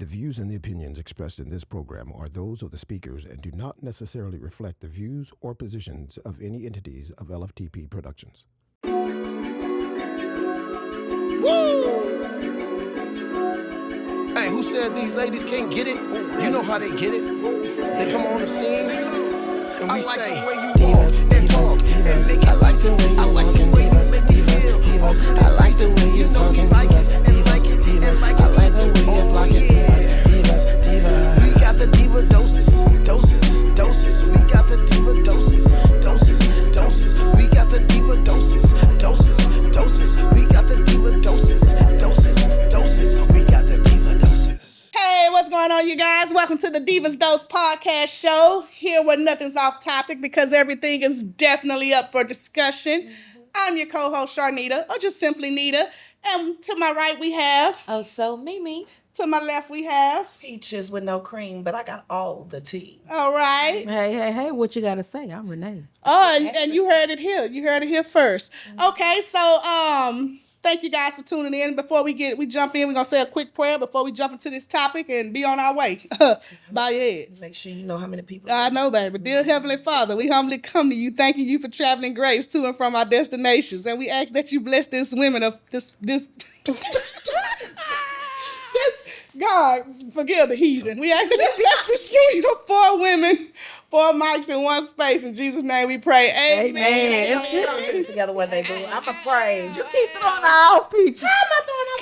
The views and the opinions expressed in this program are those of the speakers and do not necessarily reflect the views or positions of any entities of LFTP Productions. Woo! Hey, who said these ladies can't get it? You know how they get it. They come on the scene and we say, Divas, and talk and make it. I like the way you walk and Divas, make me feel. I like the way you talk and Divas, Divas. I like the way you block it, Divas, Divas. We got the diva doses. We got the diva doses. We got the diva doses. We got the diva doses. We got the diva doses. Hey, what's going on, you guys? Welcome to the Divas Dose podcast show. Here where nothing's off topic because everything is definitely up for discussion. I'm your co-host, Sharnita, or just simply Nita. And to my right, we have... Oh, so Mimi. To my left, we have... Peaches with no cream, but I got all the tea. All right. Hey, what you got to say? I'm Renee. Oh, and you heard it here. You heard it here first. Okay, so thank you guys for tuning in. Before we jump in, we're going to say a quick prayer before we jump into this topic and be on our way. Bow your heads. Make sure you know how many people. I know, baby. Dear Heavenly Father, we humbly come to you, thanking you for traveling grace to and from our destinations. And we ask that you bless this women of this God, forgive the heathen. We ask that you bless this union of 4 women, 4 mics in one space. In Jesus' name we pray. Amen. We're going to get it together one day, boo. I'm a pray. You keep throwing her off, Peach. How am I throwing off?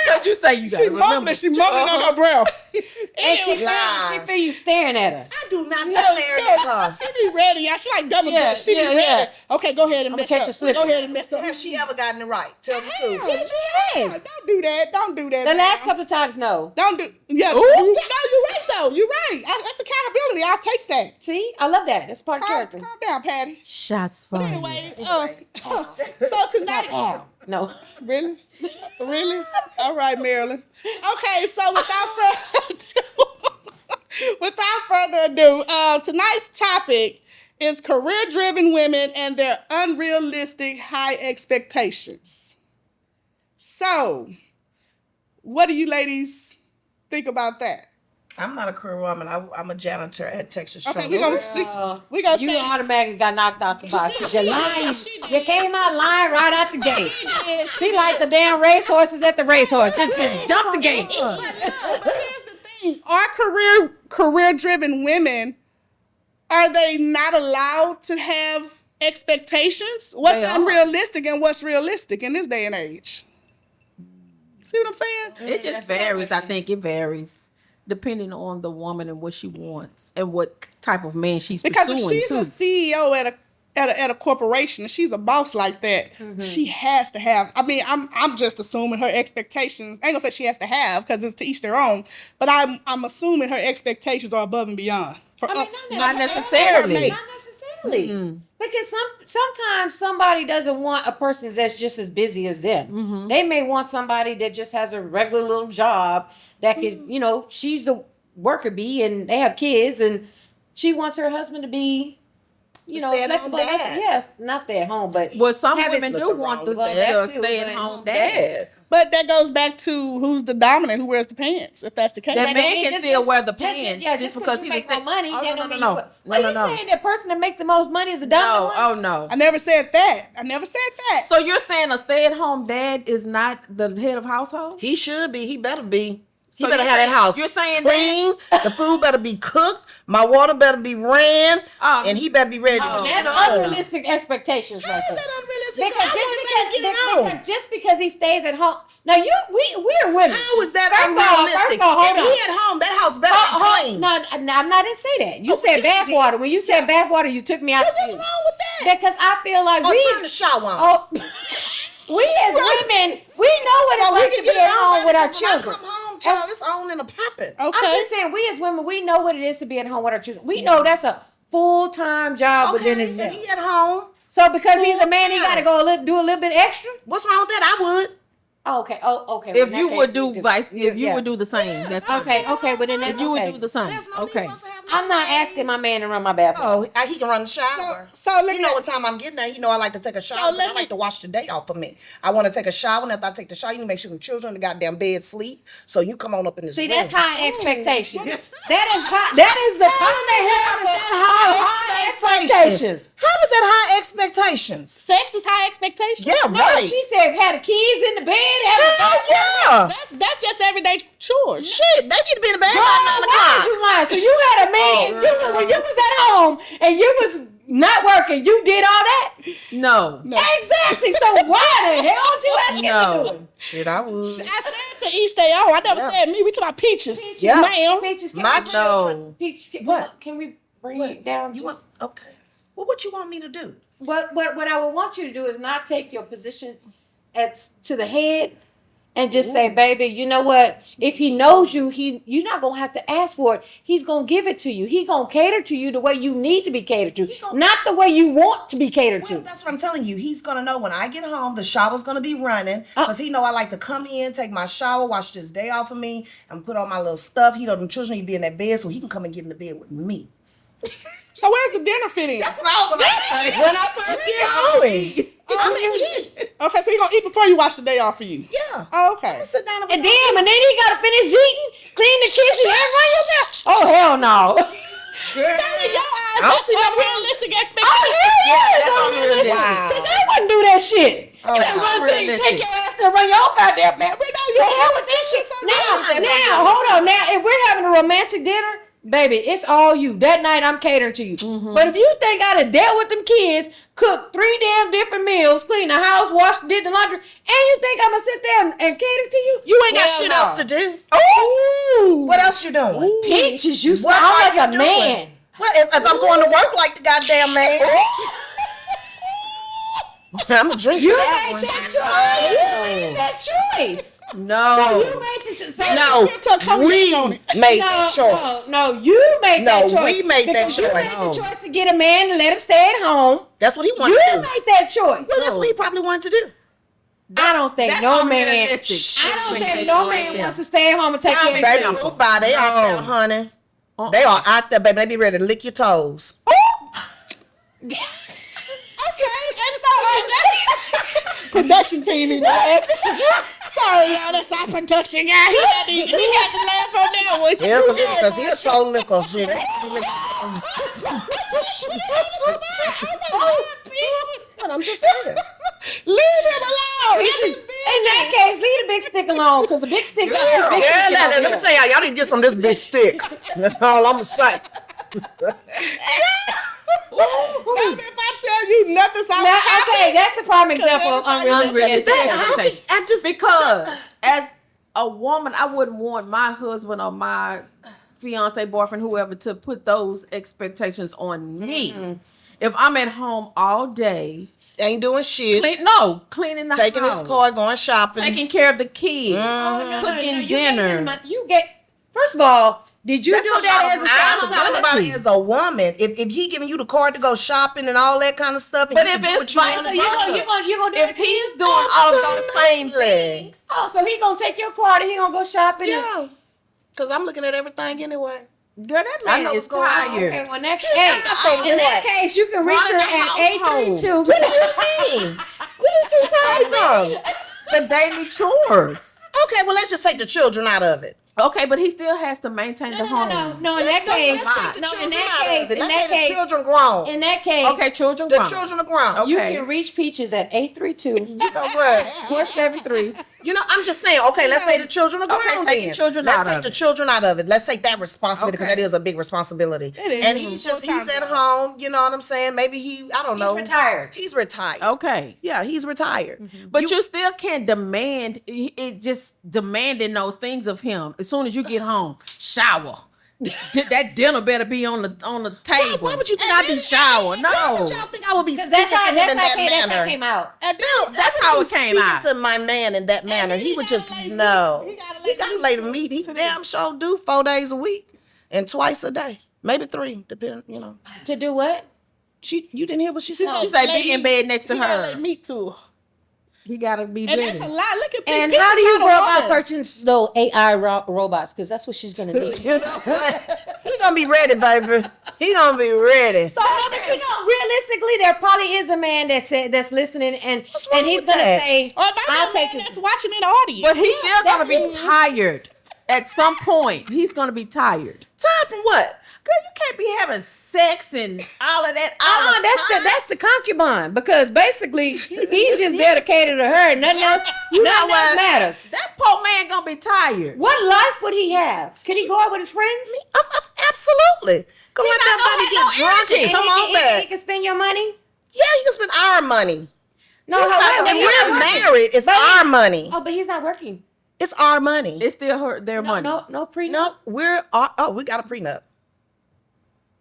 Because you say you got to remember. She mumbling on her breath. And she feel you staring at her. I do not be staring at her. She be ready. She like double dip. She be ready. Yeah. Okay, go ahead and mess catch up. a slip. Go ahead and mess up. Has she ever gotten it right? Tell the truth. Yes, she has. Don't do that. Don't do that. The last now. couple of times, no. Don't do. Yeah. No, you're right though. You're right. That's accountability. I'll take that. See? I love that. That's part of character. Calm down, Patty. Shots But fired. anyway, so tonight. No. Really? All right, Marilyn. Okay, so without further ado, tonight's topic is career-driven women and their unrealistic high expectations. So, what do you ladies think about that? I'm not a career woman. I'm a janitor at Texas Okay, Trade. we're gonna see. We're gonna You see. automatically got knocked out the box. You came out lying right out the gate. She like the damn racehorses at the racehorse. Just jumped the gate. But here's the thing: our career-driven women, are they not allowed to have expectations? What's unrealistic and what's realistic in this day and age? See what I'm saying? It just varies. I think it varies depending on the woman and what she wants and what type of man she's Because if pursuing she's a CEO at a corporation and she's a boss like that, she has to have. I mean, I'm just assuming her expectations. I ain't gonna say she has to have because it's to each their own. But I'm assuming her expectations are above and beyond. Not necessarily. Not necessarily. Mm-hmm. Because sometimes somebody doesn't want a person that's just as busy as them. Mm-hmm. They may want somebody that just has a regular little job that could, she's a worker bee and they have kids and she wants her husband to be, stay-at-home dad. Yes, not stay at home, but Some have women it- do want the stay-at-home dad. But that goes back to who's the dominant, who wears the pants, if that's the case. That man can still wear the just- pants just because you he make just more money. That don't mean no. Are you saying that person that makes the most money is a dominant one? Oh no. I never said that. So you're saying a stay-at-home dad is not the head of household? He should be. He better be. He So better you're have that saying- house you're saying clean. The food better be cooked. My water better be ran. And he better be ready to get That's home. unrealistic expectations right there. How is that unrealistic? Because just because he stays at home. Now we're women. How is that First of all, unrealistic? hold If on. he at home, that house better be clean. No, I'm not didn't say that. You said yes, you bath water. did. When you said bath water, you took me out. What's wrong with that? Because I feel like Turn the shower on. we as women, we know what it's like to be at home with our children. When I come home, child, it's on and a popping. Okay. I'm just saying, we as women, we know what it is to be at home with our children. We know that's a full-time job within Okay, itself. if he at home, So because he's a man, he full-time. got to go do a little bit extra. what's wrong with that? I would. Okay. Oh, okay. If you would do if you would do the same, that's okay. Okay, but then if you would do the same, okay. I'm not asking my man to run my bathroom. Oh, he can run the shower. So you know what time I'm getting at. I like to take a shower. I like to wash the day off for me. I want to take a shower, and after I take the shower, you make sure the children in the goddamn bed sleep. So you come on up in this room. See, that's high expectations. That is the high expectations. How is that high expectations? Sex is high expectations. Yeah, right. She said had the kids in the bed. Hell yeah. That's just everyday chores. Shit, they need to be in the bed by 9 Why o'clock. is you lying? So you had a man, when you was at home and you was not working, you did all that? No. Exactly. So why the hell would you ask me to do it? Shit, I would. I said to each day own. I never said me. We talk about peaches. Yeah. Ma'am. Peaches, My children. No. Peach, What? Can we bring it down? You want? Okay. Well, what you want me to do? What I would want you to do is not take your position to the head and just say, baby, you know what? If he knows you, you're not gonna have to ask for it. He's gonna give it to you. He's gonna cater to you the way you need to be catered to, not the way you want to be catered to. That's what I'm telling you. He's gonna know when I get home, the shower's gonna be running because he know I like to come in, take my shower, wash this day off of me, and put on my little stuff. He know them children need to be in that bed, so he can come and get in the bed with me. So where's the dinner fit in? That's what I was gonna say. When I first get home. Okay, so you gonna eat before you wash the day off for you? Yeah. Oh, okay. Sit down And then he gotta finish eating, clean the kitchen, and run your mouth. Oh hell no! So in your eyes, I don't see that's no unrealistic Oh expectations. hell yeah, that's that's unrealistic. unrealistic. Cause I wouldn't do that shit. Oh, You that's run things, unrealistic. take your ass and run your own goddamn man. We know you hell with this shit. Now, hold on. Now, if we're having a romantic dinner, baby, it's all you. That night, I'm catering to you. But if you think I done dealt with them kids, cooked 3 damn different meals, cleaned the house, washed, did the laundry, and you think I'm gonna sit there and cater to you? You ain't got Hell shit no. else to do. Ooh. What else you doing? Peaches, you What sound are like you a doing? man. Well, if I'm going to work like the goddamn man, I'm gonna drink You to that made one. that choice. You made that choice. No. So you made the choice. No, we made that choice. No, you made that choice. we made that Because you made choice. the choice to get a man and let him stay at home. That's what he wanted You to do. made that choice. Well, that's what he probably wanted to do. I don't think That's no man. unrealistic. I don't think Expectation no right man there. wants to stay at home and take care of his Baby, family. move by. They out there, honey. They are out there, baby. They be ready to lick your toes. Okay, and so production team is sorry, y'all, that's our production guy. He had to laugh on that one. Yeah, because he a toe licker. Shit. But I'm just saying. Leave him alone. In that case, leave the big stick alone, because the big stick. Yeah, let me tell y'all need to get some of this big stick. That's all I'm gonna say. If I tell you nothing, so Okay, that's a prime example of unrealistic. I just because as a woman, I wouldn't want my husband or my fiance, boyfriend, whoever, to put those expectations on me. If I'm at home all day, Ain't doing shit. cleaning the Taking house, his car, going shopping. taking care of the kids, cooking dinner. You get. First of all, did you do that as a I'm spouse? talking about it as a woman. If he giving you the card to go shopping and all that kind of stuff, and But you if can do it's what vice you versa, want, You gonna do if it? he's doing all of those same things, Oh, so he gonna take your card and he gonna go shopping? yeah, because I'm looking at everything anyway. girl, that I man know is what's going on. tired. Okay, well, in that case, you can reach her Run the at household. 832. What do you mean? Where is he tired from? The daily chores. Okay, well, let's just take the children out of it. Okay, but he still has to maintain the home. No, in that case, Let's take the no, in children that out case, of it. in Let's that say the case, children grown. in that case, Okay, children The grown. children are grown. Okay. you can reach Peaches at 832. You know what? 473. You know, I'm just saying, okay, let's say the children are grown Okay, take the then. children let's out take of the it. children out of it. Let's take that responsibility because Okay. that is a big responsibility. is. And he's at home, you know what I'm saying? Maybe I don't know. retired. He's retired. Okay. Yeah, he's retired. But you still can't demand it. Just demanding those things of him. As soon as you get home, shower. That dinner better be on the table. Why would you think I'd be shower? No. Why would y'all think I would be Because speaking that's how to him in that that's how manner? it came out. That's how it came out. To my man in that manner, he would just know. He got to lay the meat. He damn sure do 4 days a week and twice a day, maybe 3, depending. You know, To do what? you didn't hear what she said. She said be in bed next to He gotta her. lay meat to her. He gotta be And ready. that's a lot. Look at this. And This how is do you not go a about woman. purchasing those AI robots? Because that's what she's gonna need. You know what? He gonna be ready, baby. He gonna be ready. So, but you know, realistically, there probably is a man that's listening, and wrong he's with gonna that? say, Or maybe "I'll a take man it." that's watching in the audience. But he's still gonna be too. tired at some point. He's gonna be tired. Tired from what? Girl, you can't be having sex and all of that. All the time. That's the concubine, because basically he's just dedicated to her, and nothing else. You know Nothing else what? matters. That poor man gonna be tired. What life would he have? Could he go out with his friends? Absolutely. Go let not that body gonna get have no drunk and energy. come on He back. can spend your money. Yeah, he can spend our money. No, He's not When gonna he's we're not working. married, it's our money. Oh, but he's not working. It's our money. It's still their money. No prenup. No, we got a prenup.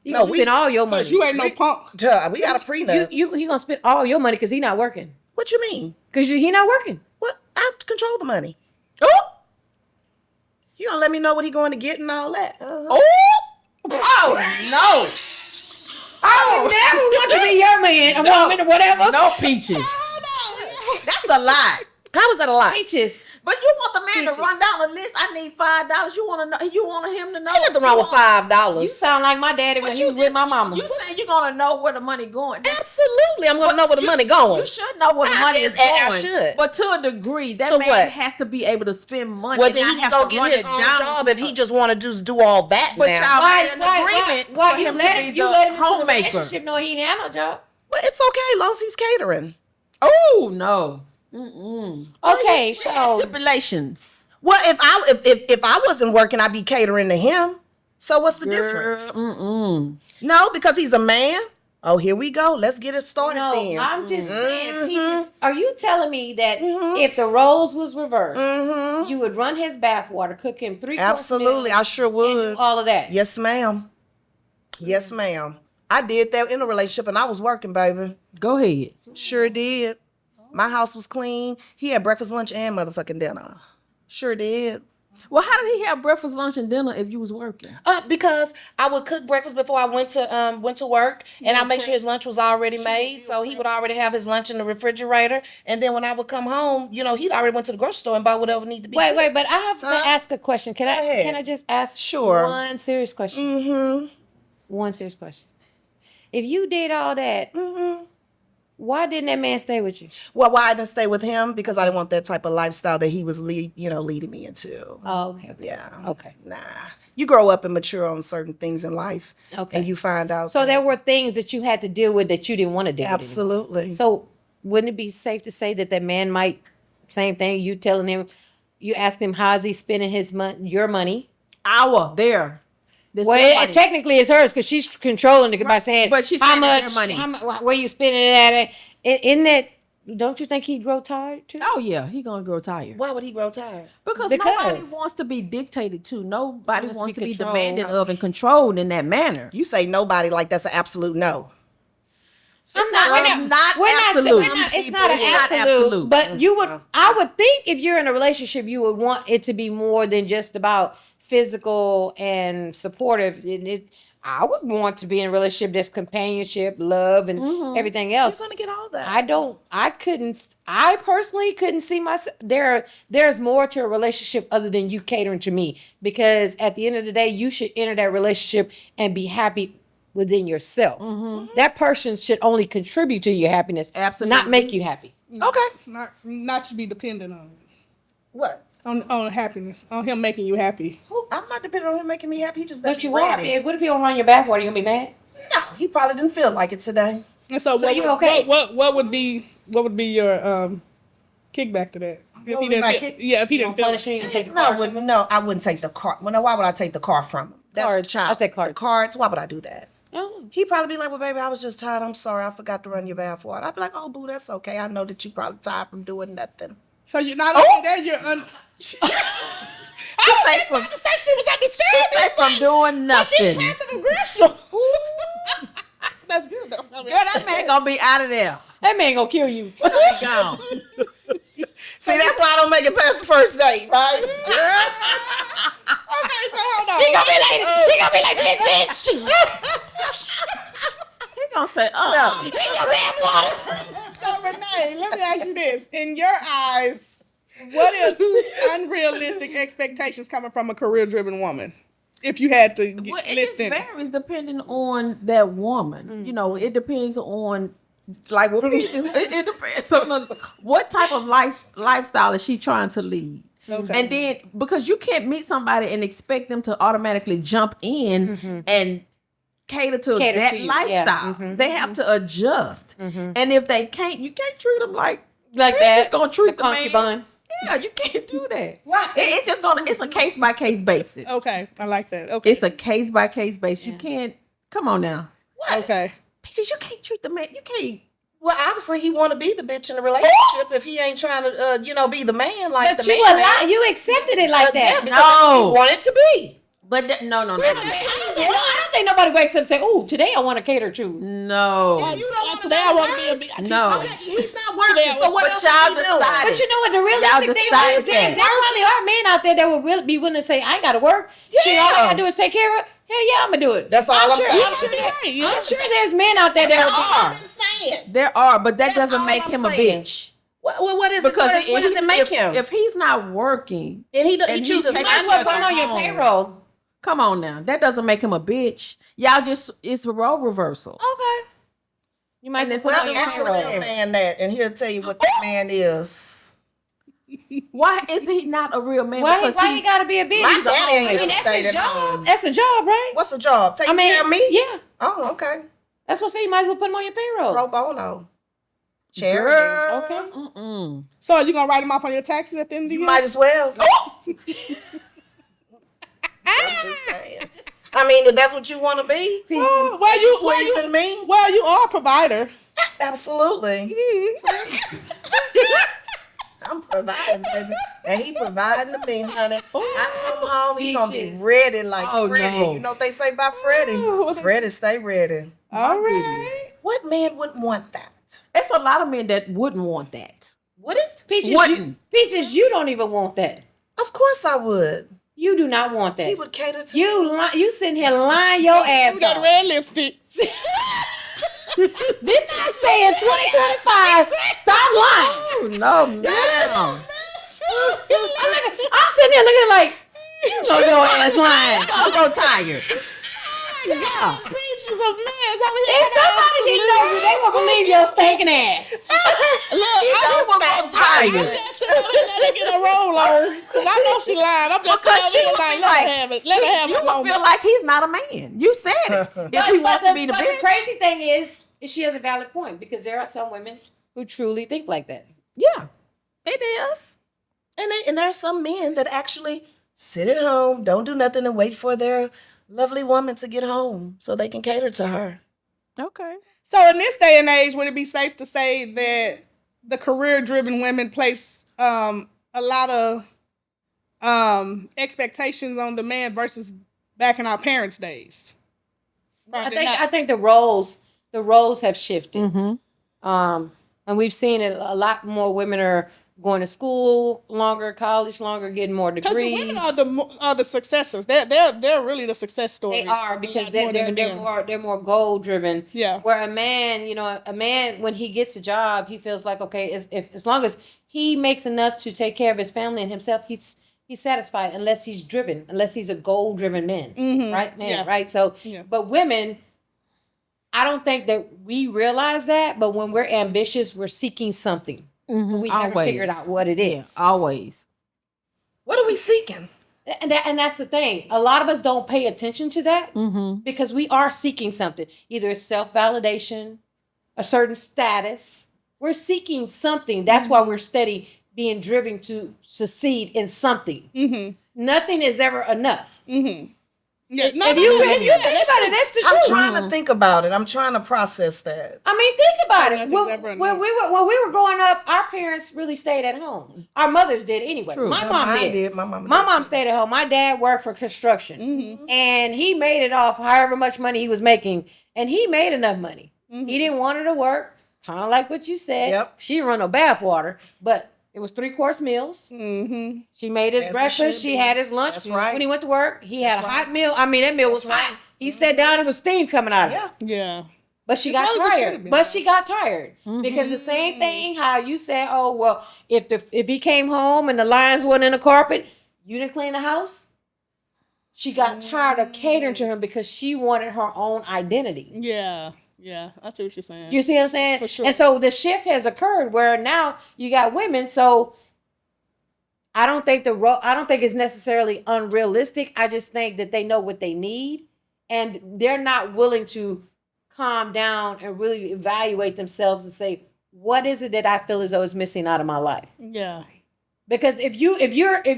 You no, gonna we- spend all your money. Because you ain't no punk. Duh, we got a prenup. You gonna spend all your money because he not working. What you mean? Because he not working. What? I control the money. Oh, You gonna let me know what he going to get and all that? oh no! I would never want to be your man, a woman, or whatever. No peaches. That's a lot. How was that a lie? Peaches. But you want the man Peaches. to run down the list. I need $5. You want to know? You want him to know? Ain't nothing wrong with $5. You sound like my daddy when he was with my mama. You saying you're gonna know where the money going? Absolutely, I'm gonna know where the money going. You should know where the I- money is I going. should. But to a degree, that So man what? has to be able to spend money. Well, and then not he have can go to get run his it own down. job if he just want to just do all that But now. y'all made an agreement Why for you him let to him? be You the let him into the homemaker. relationship knowing he didn't have no job. Well, it's okay as long as he's catering. Oh no! Okay, so Stipulations. Well, if I wasn't working, I'd be catering to him. So what's the difference? No, because he's a man. Oh, here we go. Let's get it started no, then. I'm just saying, Peaches, are you telling me that if the roles was reversed, you would run his bathwater, cook him 3 course Absolutely, meals, I sure and would. do all of that? Yes, ma'am. Yes, ma'am. I did that in a relationship and I was working, baby. Go ahead. Sure did. My house was clean. He had breakfast, lunch, and motherfucking dinner. Sure did. Well, how did he have breakfast, lunch, and dinner if you was working? Because I would cook breakfast before I went to work, and I make sure his lunch was already made, so he would already have his lunch in the refrigerator. And then when I would come home, he'd already went to the grocery store and bought whatever needed to be. Wait, but I have to ask a question. Can ahead. I just ask Sure. one serious question? One serious question. If you did all that, why didn't that man stay with you? Well, why I didn't stay with him? Because I didn't want that type of lifestyle that he was leading me into. Oh, okay. Yeah. Okay. Nah. You grow up and mature on certain things in life. Okay. And you find out. So there were things that you had to deal with that you didn't want to deal with. Absolutely. So wouldn't it be safe to say that man might, same thing, you telling him, you ask him how is he spending your money? This their money. Technically it's hers because she's controlling it by saying, But she's how saying it's much, their money. where you spending it at? Isn't that, don't you think he'd grow tired too? Oh yeah, he gonna grow tired. Why would he grow tired? Because nobody wants to be dictated to. Nobody Wants to wants be to be controlled. demanded of and controlled in that manner. You say nobody like that's an absolute no. I'm not. We're not It's absolute. not an It's not absolute. absolute. But you would. I would think if you're in a relationship, you would want it to be more than just about physical and supportive. I would want to be in a relationship that's companionship, love, and everything else. He's gonna get all that. I personally couldn't see myself there's more to a relationship other than you catering to me, because at the end of the day you should enter that relationship and be happy within yourself. That person should only contribute to your happiness, Absolutely. not make you happy. Okay. Not to be dependent on it. What? On happiness, on him making you happy. I'm not depending on him making me happy. He just But better you be are. ready. What if you don't run your bathwater? You gonna be mad? No, he probably didn't feel like it today. And so, what, you okay? What would be your kickback to that? If What he would be my didn't, kick- if he didn't feel Punish you, you take the No, car. I wouldn't take the car. Well, no, why would I take the car from him? That's Cards. a child. I'll take cards. The cards. Why would I do that? Oh. He'd probably be like, well, baby, I was just tired. I'm sorry. I forgot to run your bath water. I'd be like, oh, boo, that's okay. I know that you probably tired from doing nothing. So you're not only that, you're She say from, to say she was understanding. She said from doing She's nothing. passive aggressive. That's good though. I mean, Girl, that man gonna be out of there. That man gonna kill you. He gone. see, that's why I don't make it past the first date, right? okay, so hold on. He gonna be like this bitch. He gonna say, No. So Renee, Okay, let me ask you this. In your eyes, what is unrealistic expectations coming from a career-driven woman? If you had to Well, it list just in varies depending on that woman. You know, it depends on like what it depends on what type of lifestyle is she trying to lead. Okay. And then because you can't meet somebody and expect them to automatically jump in and cater to that to you, lifestyle. yeah. They have to adjust. And if they can't, you can't treat them like Like you're that. just gonna treat the man. concubine. Yeah, you can't do that. It's just gonna. It's a case by case basis. Okay, I like that. Okay. It's a case by case basis. You can't. Come on now. Okay. Peaches, you can't treat the man. You can't. Well, obviously he want to be the bitch in the relationship if he ain't trying to, be the man like But the you man. you accepted it like Yeah, that. because that's what he wanted to be. But no. I don't think nobody wakes up and say, "Oh, today I want to cater to." No. You don't want Today I want to be a bitch. No. Okay, he's not working. So what But else y'all is he doing? decided. But you know what the Y'all realistic thing decided is? There probably are men out there that would really be willing to say, "I ain't got to work. Shit, all I got to do is take care of it." Hell yeah, I'm gonna do it. That's all I'm saying. I'm sure there's men out there that That's all are. I'm saying. There are, but that That's doesn't all make I'm him a saying. bitch. What is Because it? What does it make him? If he's not working, And he and chooses he's not taking to Might as well work. put him on your home. payroll. come on now, that doesn't make him a bitch. Y'all just it's a role reversal. Okay. You might as well Well, put him on ask your a payroll. real man that, and he'll tell you what that man is. Why is he not a real man? Why Because he he's- gotta be a bitch? My daddy ain't I mean, gonna that's stay his at job. home. That's a job, right? What's the job? Taking care of me? Yeah. Oh, okay. That's what I say. You might as well put him on your payroll. Pro bono. Charity. Girl, Okay. Mm-mm. So are you gonna write them off on your taxes at the end of the You year? might as well. I'm just saying. I mean, if that's what you want to be, Oh, well, you pleasing me. well, you are a provider. Absolutely. I'm providing, baby. And he providing to me, honey. I come home, he gonna be Peaches. ready like Oh, Freddie. no. You know what they say about Freddie? Freddie, stay ready. All right. What man wouldn't want that? It's a lot of men that wouldn't want that. Would it? Peaches, you don't even want that. Of course I would. You do not want that. He would cater to You me. you sitting here lying your ass That off. red lipstick. Didn't I say in 2025, stop lying? Oh no, no. I'm sitting here looking like, you know your ass lying. I'm so tired. Yeah. Pictures of men over here. If somebody didn't know you, they would believe your stinking ass. Look, I'm so tired. just sitting over here, let her get a roll on. Because I know she lied. I'm just Because sitting she over would here be like, like, let her have it. Let her have you a would moment. feel like he's not a man. You said it. If he wants to be the but bitch. the crazy thing is she has a valid point because there are some women who truly think like that. Yeah, it is. And there are some men that actually sit at home, don't do nothing, and wait for their lovely woman to get home so they can cater to her. Okay. So in this day and age, would it be safe to say that the career-driven women place a lot of expectations on the man versus back in our parents' days? I think the roles have shifted. Mm-hmm. And we've seen it, a lot more women are going to school longer, college longer, getting more Because the degrees. women are the successors. They're really the success stories. They are because a lot more than the men. they're more goal driven. Yeah. Where a man when he gets a job, he feels like okay, as long as he makes enough to take care of his family and himself, he's satisfied unless he's driven, unless he's a goal driven man, right? Man, Yeah. right? So, Yeah. but women, I don't think that we realize that, but when we're ambitious, we're seeking something. We haven't Always. figured out what it is. Always. What are we seeking? And that's the thing. A lot of us don't pay attention to that because we are seeking something. Either it's self-validation, a certain status. We're seeking something. That's why we're steady being driven to succeed in something. Nothing is ever enough. Yeah, If you think about it, that's the I'm truth. trying to think about it. I'm trying to process that. I mean, think about it. Nothing's ever When we were growing up, our parents really stayed at home. Our mothers did anyway. True. My mom Mine did. My mom. My mom stayed at home. My dad worked for construction, and he made it off however much money he was making, and he made enough money. He didn't want her to work, kind of like what you said. Yep. She didn't run no bath water, but it was 3-course meals. She made his As it breakfast. should She be. had his lunch. That's right. When he went to work, he had That's a right. hot meal. I mean, that meal was That's hot. right. He sat down, it was steam coming out of it. Yeah. Yeah. But she As got well as it should've tired. been. But she got tired because the same thing how you said, oh well, if he came home and the lines weren't in the carpet, you didn't clean the house. She got tired of catering to him because she wanted her own identity. Yeah. Yeah. I see what you're saying. You see what I'm saying? For sure. And so the shift has occurred where now you got women. So I don't think it's necessarily unrealistic. I just think that they know what they need, and they're not willing to calm down and really evaluate themselves and say, what is it that I feel as though is missing out of my life? Yeah. Because if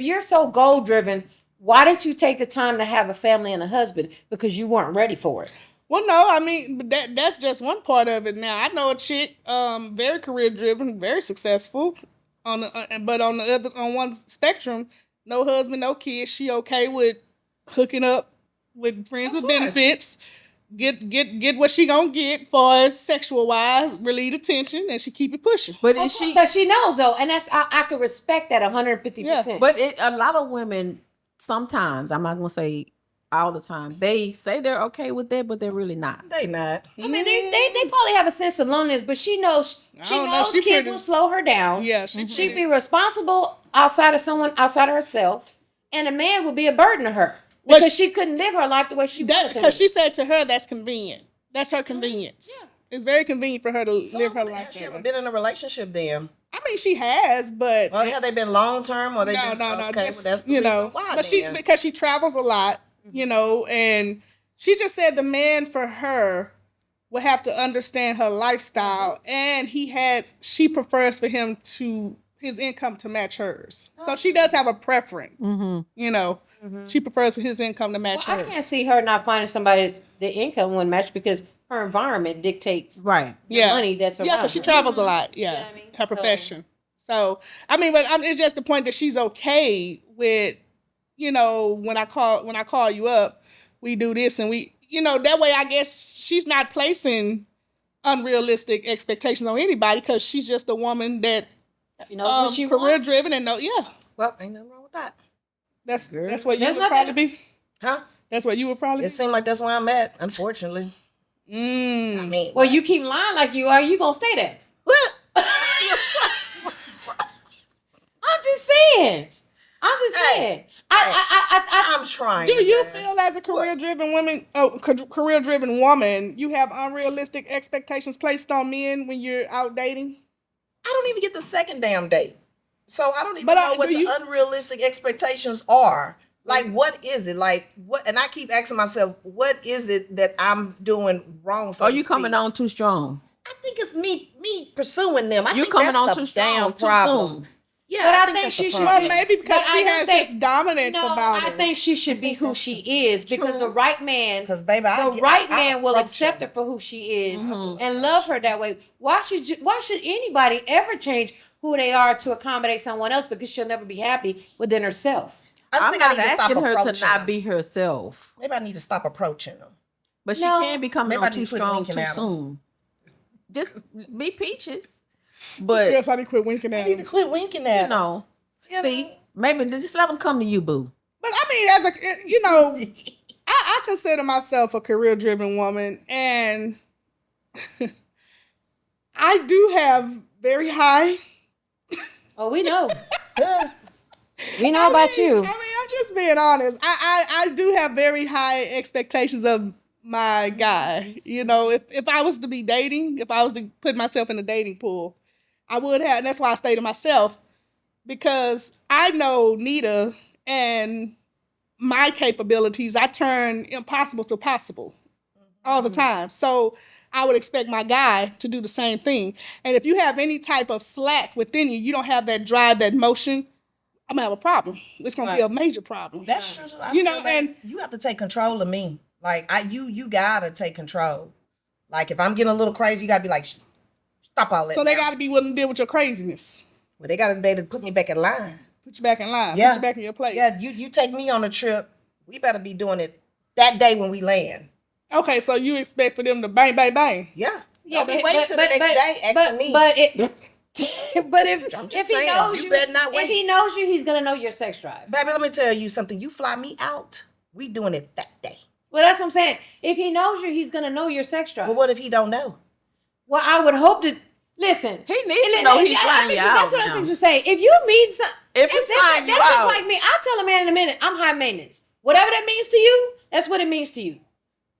you're so goal driven, why didn't you take the time to have a family and a husband? Because you weren't ready for it. Well, no, I mean, but that's just one part of it. Now, I know a chick, very career driven, very successful, but on one spectrum, no husband, no kids. She okay with hooking up with friends with benefits, get what she gonna get far as sexual wise, relieve the tension, and she keep it pushing. But is she? Because she knows though, and that's I could respect that 150%. But a lot of women sometimes, I'm not gonna say all the time, they say they're okay with that, but they're really not. They not. I mean, they probably have a sense of loneliness, but she knows She kids pretty- will slow her down. Yeah, She'd be responsible outside of herself, and a man would be a burden to her because she couldn't live her life the way she wanted to. Because she said to her, that's convenient. That's her convenience. Yeah. It's very convenient for her to live her life. Has she ever been in a relationship then? I mean, she has, but Well, have they been long term or they no, been no. okay? Just, Well, that's the you reason know, why. but then. because she travels a lot, you know, and she just said the man for her would have to understand her lifestyle, and she prefers for his income to match hers. So she does have a preference, you know. She prefers for his income to match I hers. can't see her not finding somebody the income wouldn't match because her environment dictates Right. the money that's around. Yeah, because she her. travels a lot. Yeah, You know what I mean? her profession. So I mean, but it's just the point that she's okay with, you know, when I call you up, we do this and we, you know, that way I guess she's not placing unrealistic expectations on anybody because she's just a woman that She knows what she career wants. driven and Well, ain't nothing wrong with that. that's what you There's would nothing- probably be. Huh? That's what you would probably It seemed like that's where I'm at, unfortunately. be. Mm. I mean, Well, you keep lying like you are. You gonna stay there? what? I'm just saying. Hey, I'm trying. Do you man. feel as a career driven woman, you have unrealistic expectations placed on men when you're out dating? I don't even get the second damn date. So I don't even But know what the unrealistic expectations are. Like, what is it? Like, what? And I keep asking myself, what is it that I'm doing wrong? So Are to you coming speak? on too strong? I think it's me pursuing them. I You think coming that's on the too strong, damn too problem. soon. Yeah, But I think that's she the should- problem. Well, maybe because But I she don't has think- this dominance No, about I her. think she should be who she is because the right man, Because baby, the I right man will approach accept her. her for who she is and love her that way. Why should anybody ever change who they are to accommodate someone else? Because she'll never be happy within herself. I just I'm think I not need to stop asking her to approaching not them. be herself, Maybe I need to stop approaching them. but she No. can be coming Maybe I on need too to quit strong winking too at 'em. soon. Just be peaches, but Yes, I need to quit winking I at need to him. quit winking at you know, You see, know? maybe just let them come to you, boo. But I mean, as a, you know, I consider myself a career driven woman, and I do have very high. Oh, we know. them. We know about you. I mean, I'm just being honest. I do have very high expectations of my guy. You know, if I was to be dating, if I was to put myself in the dating pool, I would have, and that's why I stay to myself, because I know Nita and my capabilities. I turn impossible to possible all the time. So I would expect my guy to do the same thing. And if you have any type of slack within you, you don't have that drive, that motion, I'm gonna have a problem. It's gonna be a major problem. That's true. I You feel know, that and you have to take control of me. Like you gotta take control. Like if I'm getting a little crazy, you gotta be like, stop all that. so they now." got to be willing to deal with your craziness. Well, they gotta be able to put me back in line. Put you back in line. Yeah. Put you back in your place. Yeah, you take me on a trip. We better be doing it that day when we land. Okay, so you expect for them to bang, bang, bang. Yeah. Yeah, Don't be waiting till the next day asking me. But if I'm just he saying, knows you you, better not if wait. he knows you, he's gonna know your sex drive. Baby, let me tell you something. You fly me out, we doing it that day. Well, that's what I'm saying. If he knows you, he's gonna know your sex drive. But what if he don't know? Well, I would hope that. Listen, He needs to know he's flying you out. That's what now. I'm to say. If you meet some, If he's flying you that's just out. like me. I'll tell a man in a minute. I'm high maintenance. Whatever that means to you, that's what it means to you.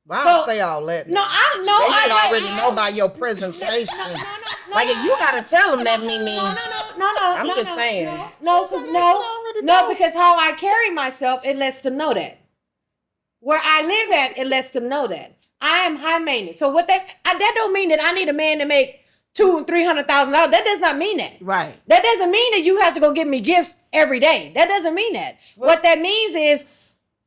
Well, I don't So- say all that. No, I know. They should I already know by your presentation. No, Like if you gotta tell them that, Mimi. no. I'm just saying. No, because how I carry myself, it lets them know that. Where I live at, it lets them know that I am high maintenance. So what that don't mean that I need a man to make $200,000 and $300,000. That does not mean that. Right. That doesn't mean that you have to go give me gifts every day. That doesn't mean that. What that means is,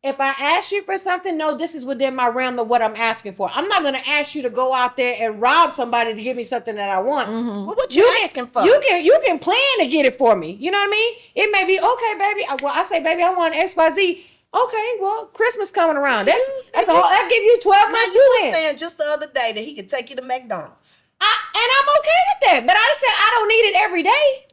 if I ask you for something, no, this is within my realm of what I'm asking for. I'm not going to ask you to go out there and rob somebody to give me something that I want. Well, what you asking for? You can plan to get it for me. You know what I mean? It may be, okay, baby. Well, I say, baby, I want XYZ. Okay, well, Christmas coming around. That's all. That give you 12 Now months you to were live. saying just the other day that he could take you to McDonald's. And I'm okay with that. But I just said I don't need it every day.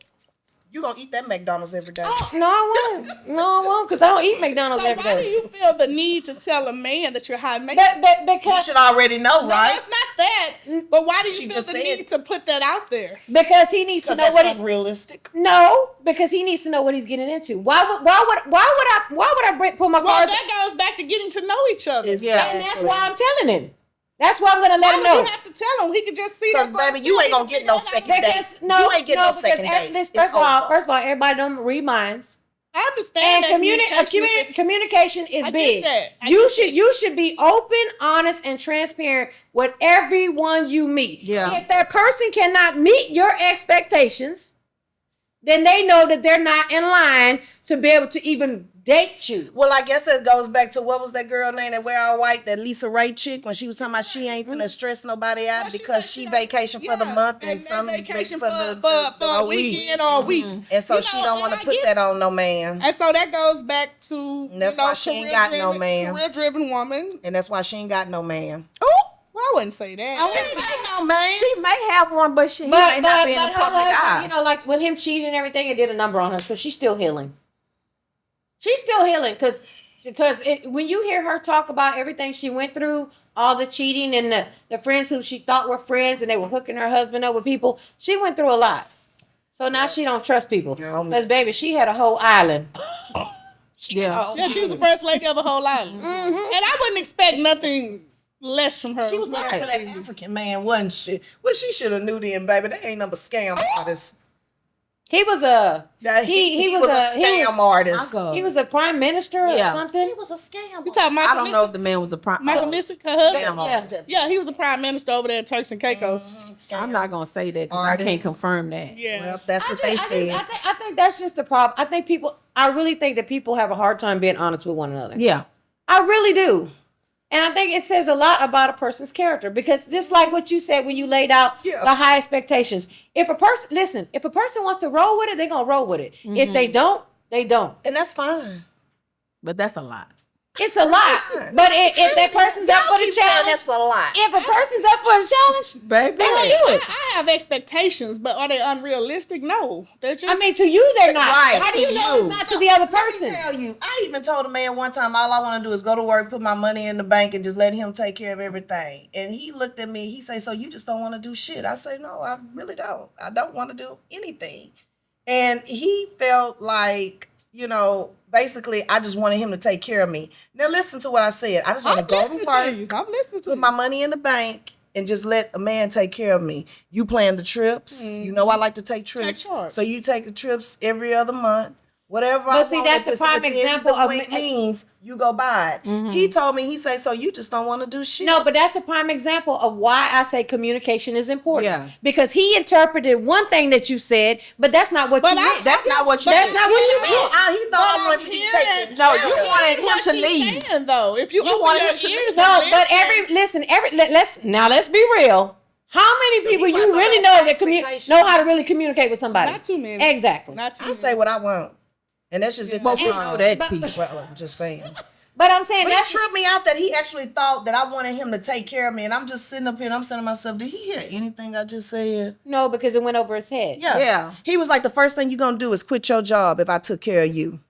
You gonna eat that McDonald's every day? No, I won't, because I don't eat McDonald's So every why do day. you feel the need to tell a man that you're high maintenance? But You because should already know, No, right? it's not that. But why do She you feel just the said- need to put that out there? he needs to Because know that's what he. unrealistic. No, because he needs to know what he's getting into. Why would I put my Well, cards? that goes back to getting to know each other. Exactly. And that's why I'm telling him. That's why I'm gonna let Why him would know. you have to tell him? He could just see Because that. baby, you ain't gonna get no second date. Because You ain't getting no second date. First It's of all, over. everybody don't read minds. I understand And that communication is I get big. that. I You get should be open, honest, and transparent with everyone you meet. Yeah. If that person cannot meet your expectations, then they know that they're not in line to be able to even date you. Well, I guess it goes back to what was that girl name that wear all white, that Lisa Ray chick, when she was talking about she ain't finna stress nobody out because she vacation for the month and some vacation for for a weekend or a week. and so You she know, don't and want I to put get that on no man, And so that goes back to And that's why she ain't got no man. Career-driven woman. and that's why she ain't got no man. Oh, well, I wouldn't say that. She ain't got no man. She may have one, but he But may not be in the her public husband, eye. like with him cheating and everything, it did a number on her. So she's still healing. She's still healing because when you hear her talk about everything she went through, all the cheating and the friends who she thought were friends and they were hooking her husband up with people, she went through a lot. So now she don't trust people. Yeah, Because baby, she had a whole island. Yeah. Yeah, she was the first lady of a whole island. And I wouldn't expect nothing less from her. She was married to that African man, wasn't she? Well, she should have knew then, baby. That ain't number scam artist. He was a He was a scam artist. He was a prime minister or Yeah. something. He was a scam You talking I Michael don't know if Lissy? the man was a prime. Michael Lissy, her husband? Scam Yeah, he was a prime minister over there in Turks and Caicos. I'm not gonna say that because I Artist. can't confirm that. Yeah. Well, that's what they said. I think that's just the problem. I really think that people have a hard time being honest with one another. Yeah. I really do. And I think it says a lot about a person's character because just like what you said when you laid out Yeah. the high expectations, if a person wants to roll with it, they're going to roll with it. If they don't, they don't. And that's fine. But that's a lot. It's a lot. But if that person's up for the Keep saying challenge, that's a lot. if a person's up for the challenge, Baby. they're going to do it. I have expectations, but are they unrealistic? No. They're just. I mean, to you, they're not. Right, How do you to know you. it's not to the other Let me person? tell you, I even told a man one time, all I want to do is go to work, put my money in the bank, and just let him take care of everything. And he looked at me, he said, so you just don't want to do shit? I say, no, I really don't. I don't want to do anything. And he felt like, basically, I just wanted him to take care of me. Now listen to what I said. I just want I'm to go listening to to work, you. I'm listening to put you. my money in the bank, and just let a man take care of me. You plan the trips. You know I like to take trips. charge. So you take the trips every other month. Whatever I But see, want, that's if a it's prime within example the of week means you go buy it. He told me, he said, so you just don't want to do shit. No, but that's a prime example of why I say communication is important. Yeah. Because he interpreted one thing that you said, but that's not what But you I- meant. That's not what you That's meant. not what you He meant. thought I wanted to be hearing- taken No, care you of. wanted him What to she's leave. saying, though, if you open wanted your him to ears, leave. and No, but listen, let's be real. How many people he you must really have know that expectations. know how to really communicate with somebody? Not too many. Exactly. not too I many. say what I want. And that's just it. But That's we fine. know that, T. Well, I'm just saying. But I'm saying But it that's tripped me out that he actually thought that I wanted him to take care of me. And I'm just sitting up here and I'm saying to myself, did he hear anything I just said? no, because it went over his head. Yeah. Yeah. He was like, the first thing you're going to do is quit your job if I took care of you.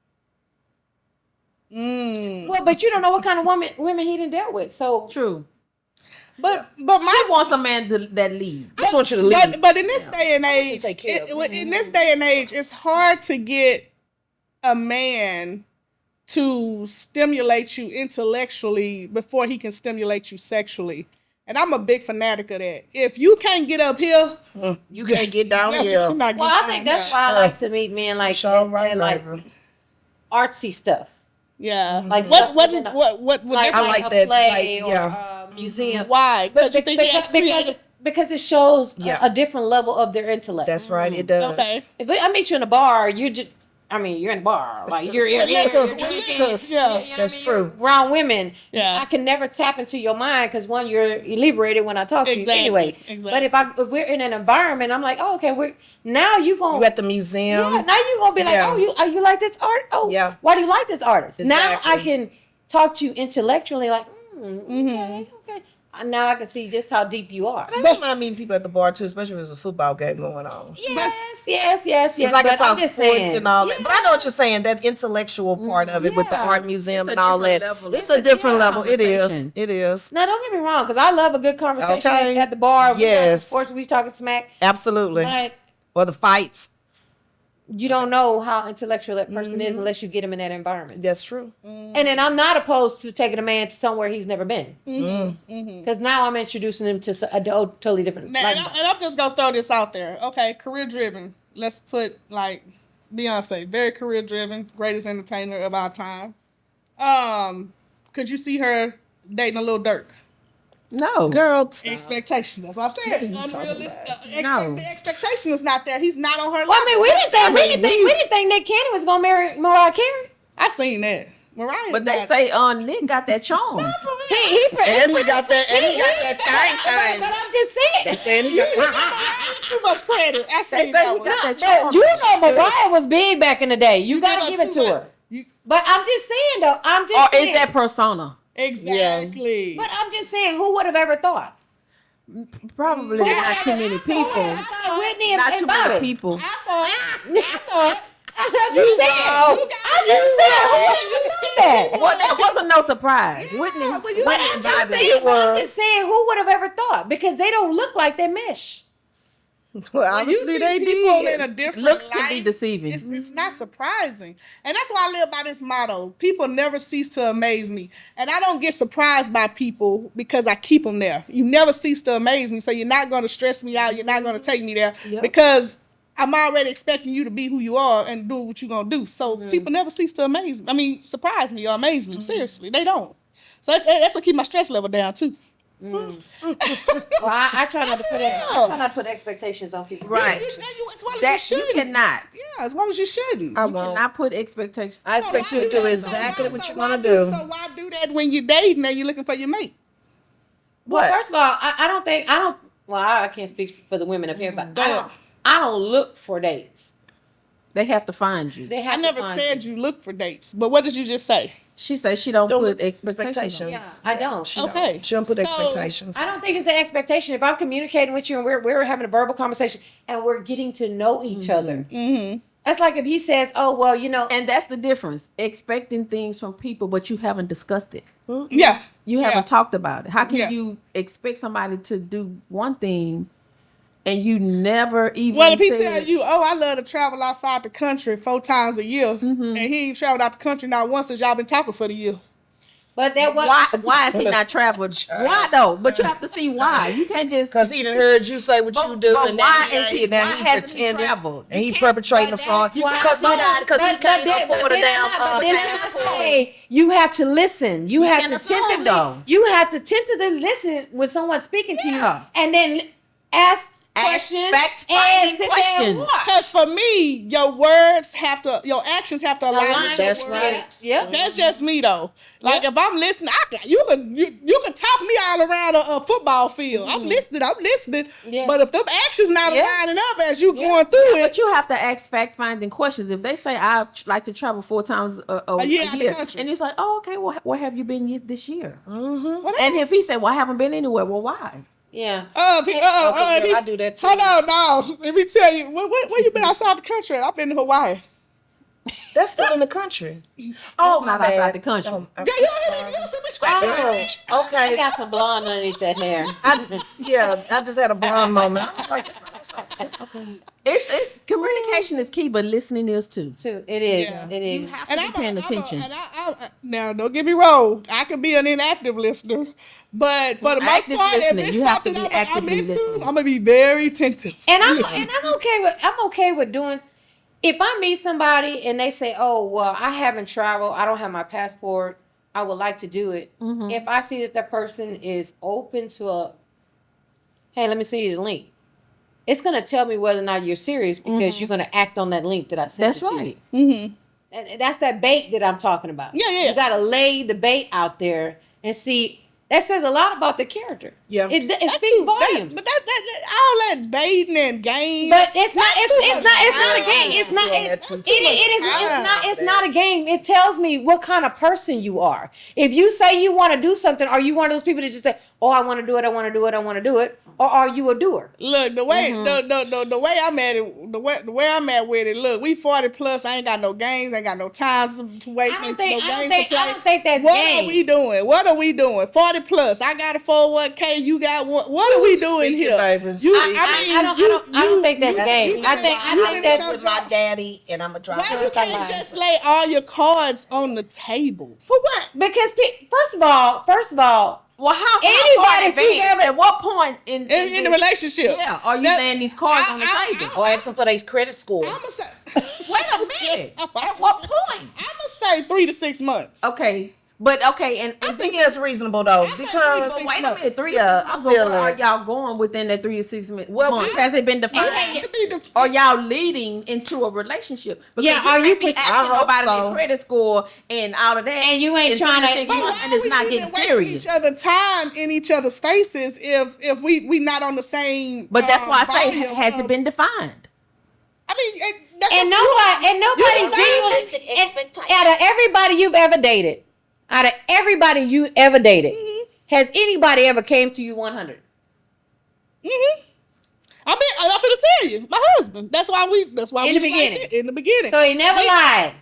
Well, but you don't know what kind of women he done dealt with. So True. But She wants a man that lead. I just want you to leave. but in this day and age, take care of in this day and age, it's hard to get a man to stimulate you intellectually before he can stimulate you sexually. And I'm a big fanatic of that. If you can't get up here, You can't get down here. well, I think that's why I like to meet men like Sure, right, like right. artsy stuff. Yeah. Like what Like, I like a that, play like, or yeah. a museum. why? Because you think Because it shows Yeah. a different level of their intellect. That's right, it does. okay. If I meet you in a bar, you're in a bar. Like you're drinking. Yeah. That's true. Around women, Yeah. I can never tap into your mind because one, you're liberated when I talk to Exactly, you anyway. exactly. But if we're in an environment, I'm like, oh, okay, now you gonna You at the museum. now you gonna be like, Yeah. oh, you like this art? Oh, Yeah. Why do you like this artist? Now I Exactly. can talk to you intellectually, like, okay. Now I can see just how deep you are. I don't mind meeting people at the bar too, especially if there's a football game going on. Yes. Because I can but I'm talk just sports saying, and all that. But I know what you're saying, that intellectual part of it with the Yeah. art museum It's a and all that. different level. It's a different level. It is. Conversation. It is. Now, don't get me wrong, because I love a good conversation Okay. at the bar. Yes. Of course, we talking smack. Absolutely. But Or the fights. you don't know how intellectual that person is unless you get him in that environment. That's true. And then I'm not opposed to taking a man to somewhere he's never been. Because now I'm introducing him to a totally different Now, lifestyle. and I'm just gonna throw this out there. Okay, career driven. Let's put like Beyonce, very career driven, greatest entertainer of our time. Could you see her dating a Lil Durk? No. Girl, stop. Expectation. That's what I'm saying. Unrealistic. No. The expectation is not there. He's not on her level. Well, I mean, we didn't think Nick Cannon was gonna marry Mariah Carey. I seen that. Mariah. But they not- say Nick got that charm. And he got that thing. But I'm just saying. saying he got too much credit. I They seen say that he one. got that But charm. you know Mariah was big back in the day. You gotta give give her it too to much. her. You- But I'm just saying though. Or is that persona? Exactly. But I'm just saying, who would have ever thought? Probably not too many people. I thought Whitney and, Not and too Bobby. many people. I thought. I'm just saying. I'm just saying. Who would have thought that? Well, that wasn't no surprise. Whitney, but you- But Whitney I'm and just Bobby. saying. I'm just saying, who would have ever thought? Because they don't look like they mesh. Well, When you obviously see they people did. in a different Looks can be light, deceiving. It's not surprising. And that's why I live by this motto. People never cease to amaze me. And I don't get surprised by people because I keep them there. You never cease to amaze me. So you're not going to stress me out. You're not going to take me there because I'm already expecting you to be who you are and do what you're going to do. So people never cease to amaze me. I mean, surprise me or amaze me. Seriously, they don't. So that's what keep my stress level down too. Well, I try not to put I try not to put expectations on people. Right. As well as That you you shouldn't. cannot. Yeah, as well as you shouldn't. I You won't. cannot put expectations. I expect you to do exactly what you want to do. So why do that when you're dating and you're looking for your mate? Well, What? first of all, I can't speak for the women up here, but I don't look for dates. They have to find you. They I have never to find said you look for dates, but what did you just say? She says she don't Don't put look expectations. Yeah, I don't. She Okay. don't. She don't put So, expectations. I don't think it's an expectation. If I'm communicating with you and we're having a verbal conversation and we're getting to know each other, that's like if he says, "Oh well, you know," And that's the difference. Expecting things from people, but you haven't discussed it. Yeah. You haven't talked about it. How can Yeah. you expect somebody to do one thing and you never even Well, if he said- tell you, "Oh, I love to travel outside the country 4 times a year," and he ain't traveled out the country not once since y'all been talking for the year. but that was why is he not traveled? Why though? But you have to see why. You can't just Because he done heard you say what you do, but and why now is he, he- now why he hasn't he pretending, traveled? and he You can't- perpetrating the but fraud that's why- because he can't But afford a then damn then I passport. say you have to listen. You have to can't assume, though. tentatively. You have to tentatively listen when someone's speaking to you, Yeah. and then ask questions fact-finding and sit there and questions. watch. Because for me, your actions have to align Align with your That's words. right. Yep. That's just me though. Like if I'm listening, you can talk me all around a football field. I'm listening. Yeah. But if them actions not Yeah. lining up as you going through it, But you have to ask fact-finding questions. If they say I like to travel 4 times a year out the year, country. and it's like, oh, okay, well, where have you been this year? What And if he said, well, I haven't been anywhere, well, why? Yeah. if he, if he- I do that too. Hold on, no. Let me tell you, where you been outside the country? I've been to Hawaii. That's still in the country. Oh, my not bad. outside the country. I'm Girl, you don't see me scratching. Oh, I okay. got some blonde underneath that hair. I just had a blonde moment. I was like, that's okay. It's communication is key, but listening is too. Too. It is. Yeah. It You is. have to be paying attention. Now, don't get me wrong. I could be an inactive listener, but for the most Active part, if listening. it's You have to something be I'm actively into, listening. I'm gonna be very attentive. And I'm okay with doing. If I meet somebody and they say, "Oh, well, I haven't traveled. I don't have my passport. I would like to do it." Mm-hmm. If I see that person is open to hey, let me see you the link. It's gonna tell me whether or not you're serious because you're gonna act on that link that I sent. That's right. Mm-hmm. And that's that bait that I'm talking about. Yeah. You gotta lay the bait out there and see. That says a lot about the character. Yeah. It speaks volumes. But that all that baiting and game. But it's not. That's It's not a time. game. It's not. That's It too much is. time. It's not a game. It tells me what kind of person you are. If you say you want to do something, are you one of those people that just say, "Oh, I want to do it. I want to do it. I want to do it," or are you a doer? Look, the way the way I'm at it, the way I'm at with it. Look, we 40 plus. I ain't got no games. I ain't got no time to waste. I don't no think that's What game. are we doing? What are we doing? 40 plus. I got a 401k. You got what? What are we doing Speak here? it, baby. I don't think that's game. I think that's with my daddy, and I'm a driver. Why you can't just lay all your cards on the table? For what? because first of all, Well, how Anybody far that you advanced, ever- at what point in In the relationship. Yeah, are you That- laying these cards on the I- table? Or ask them for their credit score. I'm gonna say. Wait a minute. At what point? I'm gonna say 3 to 6 months. Okay, but okay, and I think that's reasonable though, That's because not but wait a minute, 3 Yeah, to 6 I months. feel Where are like- y'all going within that 3 to 6 months? Well, Has it been It defined? has to be the. Are y'all leading into a relationship? Because Yeah, are you can't be pers- I asking hope nobody so. their credit score and all of that, And you ain't in trying 3 to- 6 But months, why and it's are not we getting even wasting serious. each other time in each other's faces if we not on the same. But that's why I say, volume has of- it been defined? I mean, that's and what nobody's You genuine. realistic And expectations. out of everybody you've ever dated, has anybody ever came to you 100? I'm finna tell you, my husband. That's why In we the was like beginning. that, in the beginning. So he never lied.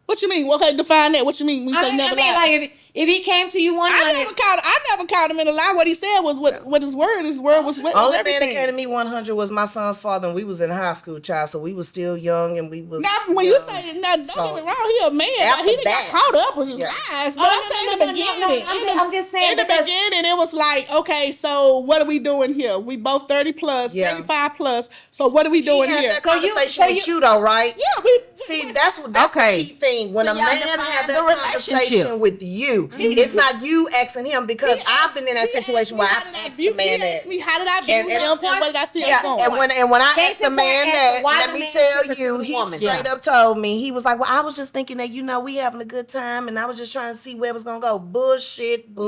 What you mean? Okay, define that. What you mean? We say never lied. like if he came to you 100, I never called him in a lie. What he said was what his word. His word was only man that everything. came to me 100 was my son's father, and we was in high school, child. So we was still young, and we was. Now, when you say now, don't So, get me wrong, he a man. after He done got that- caught up with his Yeah. lies. But Oh, I'm saying in the beginning. I'm just saying In the because beginning, it was like, okay, so what are we doing here? We both 30 plus, Yeah. 35 plus. So what are we He doing had here? that So you- conversation so with you- you though, right? Yeah, we See, that's Okay. the key thing. When So a y'all man define have the that relationship. conversation with you, it's not you asking him, because I've been in that situation where I've asked the man He asked that. me, how did I view And- him? And what did I see him Yeah, doing? and when I Case asked the in point, man ask that, why let the me man tell should you, pursue he the woman. straight up told me, he was like, well, I was just thinking that, we having a good time, and I was just trying to see where it was gonna go. Bullshit. but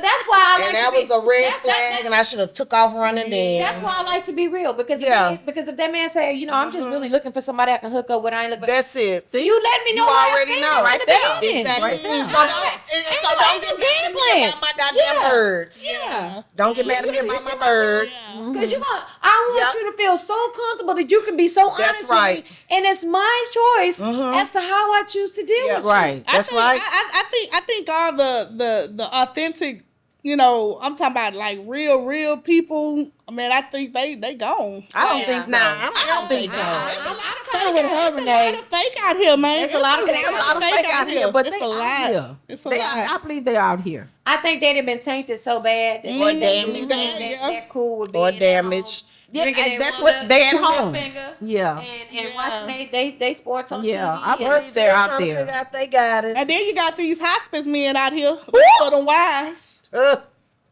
that's why I like And to that be, was a red that's- flag, and I should have took off running then. That's why I like to be real because Yeah. if that man say, I'm just really looking for somebody I can hook up with, I ain't looking. That's it. See, You let me know. You where I already stand know. in Right the there. beginning. Exactly. Right there. So don't get mad at me about my goddamn birds. Yeah. Don't get mad at me about my birds. Because I want Yep. you to feel so comfortable that you can be so honest That's with right. me, and it's my choice as to how I choose to deal Yeah. with you. right. That's right. I think all the authentic, I'm talking about like real people. I mean, I think they gone. I don't think so. Nah, I don't think so. There's a lot of Tell her with her, It's a Renee. lot of fake out here, man. There's a lot of fake out here, but it's they a out lot. here. It's a They lot. I believe they're out here. I think they'd have been tainted so bad that Or they damaged. that cool would be Or in at damaged. Yeah, drinking and their that's water, what they at chewing their home. finger, Yeah. and watching they sports on Yeah, TV. I and- believe Us they're still out trying to there. figure out they got it. And then you got these hospice men out here for them wives.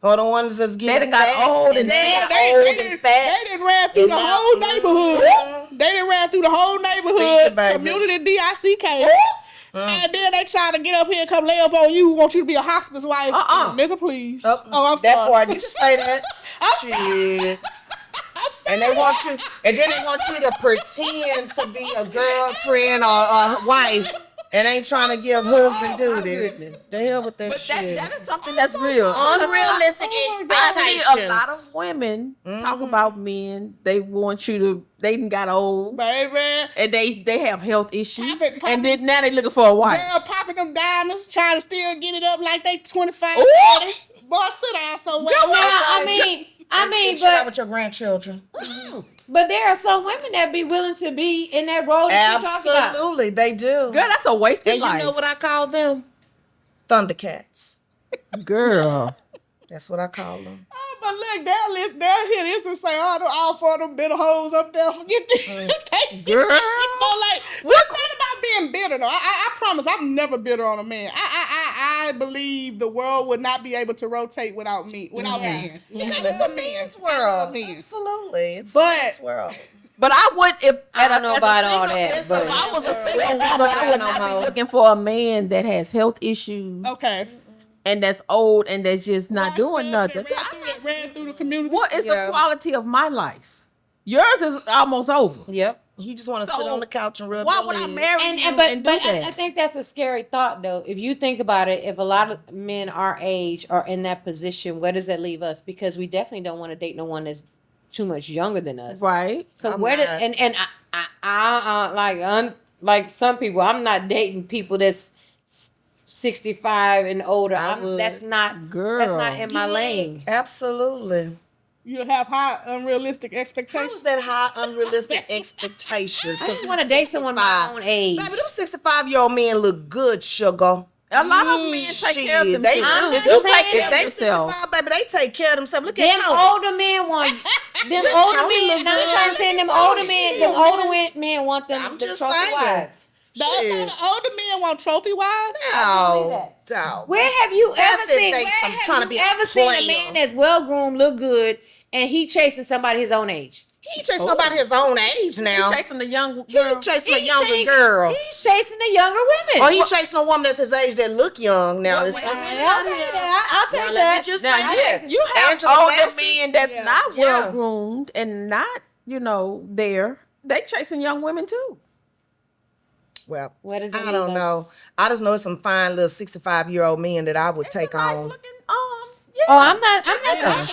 Or the ones that's They getting done got fat, old and they fat. got old and fat. They done ran through And the now- whole neighborhood. Mhm. They done ran through the whole Speak neighborhood. it, baby. Community DICK. And then they try to get up here and come lay up on you. Want you to be a hospice wife. Nigga, please. Oh, I'm that sorry. part, you say that. Shit. I'm sorry. And they want you, and then they want you to pretend to be a girlfriend or a wife and ain't trying to give husband my duties. goodness. The hell with that But shit. that is something that's real. Unrealistic I expectations. see a lot of women talk about men. They want you to. They done got old, Baby. and they have health issues, Pop it. and then now they looking for a wife. Girl popping them diamonds, trying to still get it up like they 25. Ooh. 30. Boy, sit down somewhere. Now, I mean, Chill out but with your grandchildren. there are some women that be willing to be in that role that you talk about. Absolutely, they do. Girl, that's a wasted And you life. know what I call them? Thundercats. Girl. That's what I call them. Oh, but look, they'll hear this and say, oh, all four of them bitter hoes up there. Forget this. They see Girl. that, you know, like, it's not about being bitter, though. I promise I'm never bitter on a man. I believe the world would not be able to rotate without me, without men. Because it's a man's world. Absolutely. It's But- a man's world. But I would if I don't know about all that, If but I was a single woman, I I would no not more. be looking for a man that has health issues Okay. and that's old and that's just not doing nothing. Ran through the community. What is Yeah. the quality of my life? Yours is almost over. Yep. He just want to sit So, on the couch and rub Why your would I leg. marry you and But do that? I think that's a scary thought, though. If you think about it, if a lot of men our age are in that position, where does that leave us? Because we definitely don't want to date no one that's too much younger than us. Right? So I'm where did not. and like some people, I'm not dating people that's 65 and older. would. That's not Girl. That's not in my lane. Absolutely. You have high, unrealistic How expectations. is that high unrealistic expectations? I just want to date someone my own age. Baby, them 65-year-old men look good, sugar. A lot of men take care of Shit, they themselves. do. If you take care If of they yourself. 65, baby, they take care of themselves. Look Them at Tony. older men want them older Tony men. look Now good. I'm saying them Look at older Tony. men. Them older men want them I'm the just trophy saying. wives. That's why Shit. the older men want trophy wives. No, dog. Where have you That's ever if seen? they Where some have trying to you be a ever seen a player. man that's well groomed, look good, and he chasing somebody his own age? He chasing nobody his own age now. You chasing the young He girl. chasing a He's younger chasing- girl. He's chasing the younger women. Or he chasing a woman that's his age that look young now. It's wait, something wait, out I'll take here. that. I'll take Now, that. let me just Now say that. you have Angela older Bassett. men that's Yeah. not Yeah. well groomed and not, there. They chasing young women too. Well, Where does it I leave don't us? know. I just know it's some fine little 65-year-old men that I would take Nice on. looking, Oh, I'm not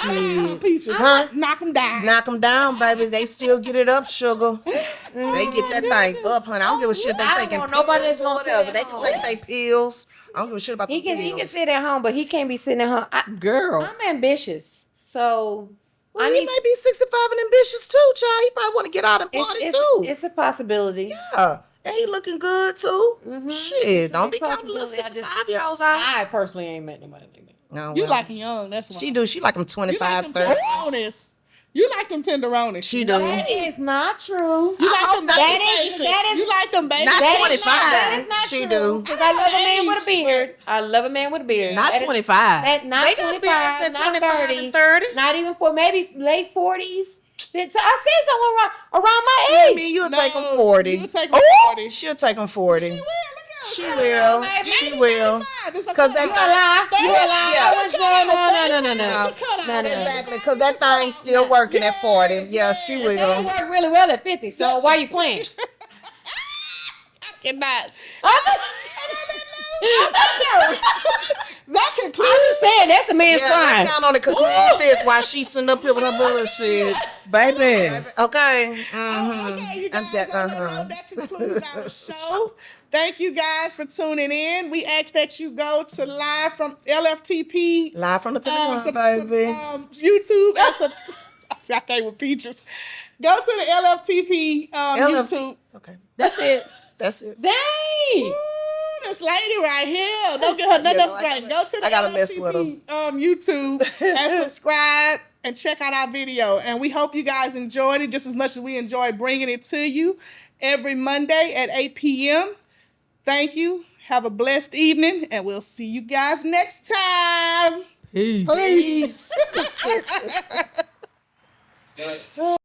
saying. Peaches. Huh? Knock them down. Knock them down, baby. They still get it up, sugar. They get that thing up, honey. I don't give a shit. They I don't taking want pills nobody that's or gonna sit whatever. at They can home. take their pills. I don't give a shit about He the can pills. sit at home, but he can't be sitting at home. girl. I'm ambitious, so Well, I he need. may be 65 and ambitious too, child. He probably want to get out and party too. It's a possibility. Yeah. And he looking good too. Shit, a don't big be counting little possibility. I just- 65-year-olds out. I personally ain't met nobody like that. No, You well, like them young, that's why. she do. She like them You 25, like them 30. tenderonis. You like them tenderonis. She do. That is not true. You like them that baby is- basics. that is- You like them baby Not basics. 25. That is not She true. do. Because I love a man with a Age. beard. I love a man with a beard. Not That is- 25. That not They got 25, beards at not 25 30, and 30. not even for maybe late 40s. So I see someone around my I age. mean, you'll No, take them 40. You take them 40. She'll take them 40. She will. Look at her. She will. Maybe She will. 'Cause that- You a lie. You a lie. Yeah. No. Exactly, because that thing's still working at 40. Yeah, she It will. worked really well at 50, so why you playing? I cannot. That I'm concludes. just saying, that's a man's Yeah, crime. let's count on the conclude with this while she's sitting up here with her bullshit. Baby. Okay. Okay, you guys, that concludes our show. Thank you guys for tuning in. We ask that you go to live from LFTP Live from the Pentagon, baby. YouTube and subscribe. I can't with Peaches. Go to the LFTP YouTube. Okay. That's it. That's it. Dang. Ooh, this lady right here. Don't get her nothing Yeah, else no, I straight. gotta- Go to the I gotta mess with LFTP YouTube and subscribe and check out our video. And we hope you guys enjoyed it just as much as we enjoy bringing it to you every Monday at 8 p.m. Thank you. Have a blessed evening, and we'll see you guys next time. Peace.